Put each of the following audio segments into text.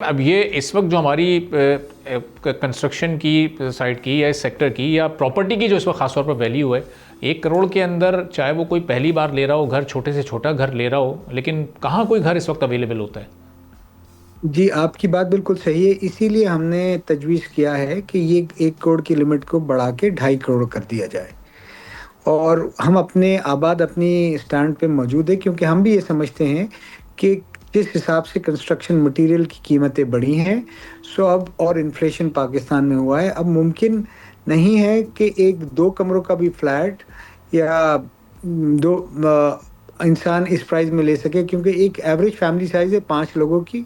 اب یہ اس وقت جو ہماری کنسٹرکشن کی سائٹ کی یا اس سیکٹر کی یا پراپرٹی کی جو اس وقت خاص طور پر ویلیو ہے 1 کروڑ کے اندر، چاہے وہ کوئی پہلی بار لے رہا ہو گھر، چھوٹے سے چھوٹا گھر لے رہا ہو، لیکن کہاں کوئی گھر اس وقت اویلیبل ہوتا ہے؟ جی، آپ کی بات بالکل صحیح ہے، اسی لیے ہم نے تجویز کیا ہے کہ یہ 1 کروڑ کی لمٹ کو بڑھا کے 2.5 کروڑ کر دیا جائے، اور ہم اپنی اسٹینڈ پہ موجود ہے، کیونکہ ہم بھی یہ سمجھتے ہیں کہ جس حساب سے کنسٹرکشن مٹیریل کی قیمتیں بڑھی ہیں، اب اور انفلیشن پاکستان میں ہوا ہے، اب ممکن نہیں ہے کہ 1-2 کمروں کا بھی فلیٹ یا دو انسان اس پرائز میں لے سکے، کیونکہ ایک ایوریج فیملی سائز ہے 5 لوگوں کی،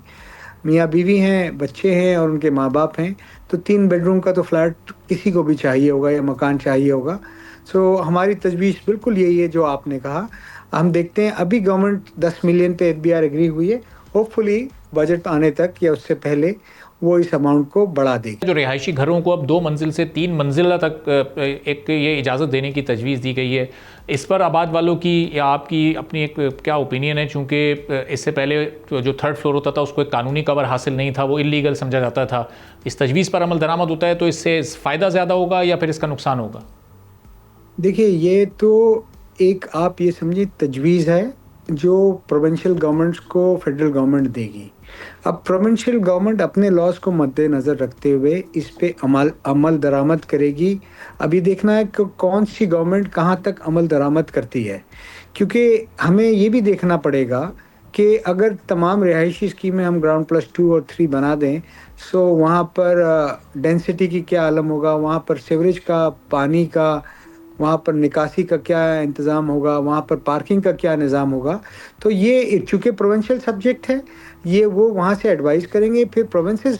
میاں بیوی ہیں، بچے ہیں اور ان کے ماں باپ ہیں، تو 3 بیڈ روم کا تو فلیٹ کسی کو بھی چاہیے ہوگا یا مکان چاہیے ہوگا۔ ہماری تجویز بالکل یہی ہے جو آپ نے کہا۔ ہم دیکھتے ہیں، ابھی گورنمنٹ 10 ملین پہ FBR ایگری ہوئی ہے، ہوپ فلی بجٹ آنے تک یا اس سے پہلے وہ اس اماؤنٹ کو بڑھا دے گی۔ جو رہائشی گھروں کو اب 2 منزل سے 3 منزلہ تک ایک یہ اجازت دینے کی تجویز دی گئی ہے، اس پر آباد والوں کی یا آپ کی اپنی ایک کیا اوپینین ہے؟ چونکہ اس سے پہلے جو 3rd فلور ہوتا تھا اس کو ایک قانونی کور حاصل نہیں تھا، وہ انلیگل سمجھا جاتا تھا۔ اس تجویز پر عمل درآمد ہوتا ہے تو اس سے فائدہ زیادہ ہوگا یا پھر اس کا نقصان ہوگا؟ دیکھیے، یہ تو ایک آپ یہ سمجھیں تجویز ہے جو پروونشل گورنمنٹس کو فیڈرل گورنمنٹ دے گی۔ اب پروونشل گورنمنٹ اپنے لاز کو مد نظر رکھتے ہوئے اس پہ عمل درآمد کرے گی۔ ابھی دیکھنا ہے کہ کون سی گورنمنٹ کہاں تک عمل درآمد کرتی ہے، کیونکہ ہمیں یہ بھی دیکھنا پڑے گا کہ اگر تمام رہائشی اسکیمیں ہم گراؤنڈ پلس 2 اور 3 بنا دیں، وہاں پر ڈینسٹی کی کیا عالم ہوگا، وہاں پر سیوریج کا، پانی کا، وہاں پر نکاسی کا کیا انتظام ہوگا، وہاں پر پارکنگ کا کیا نظام ہوگا۔ تو یہ چونکہ پروونشل سبجیکٹ ہے، یہ وہ وہاں سے ایڈوائز کریں گے، پھر پروونسز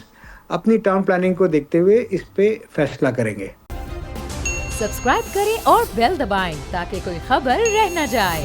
اپنی ٹاؤن پلاننگ کو دیکھتے ہوئے اس پہ فیصلہ کریں گے۔ سبسکرائب کریں اور بیل دبائیں تاکہ کوئی خبر رہ نہ جائے۔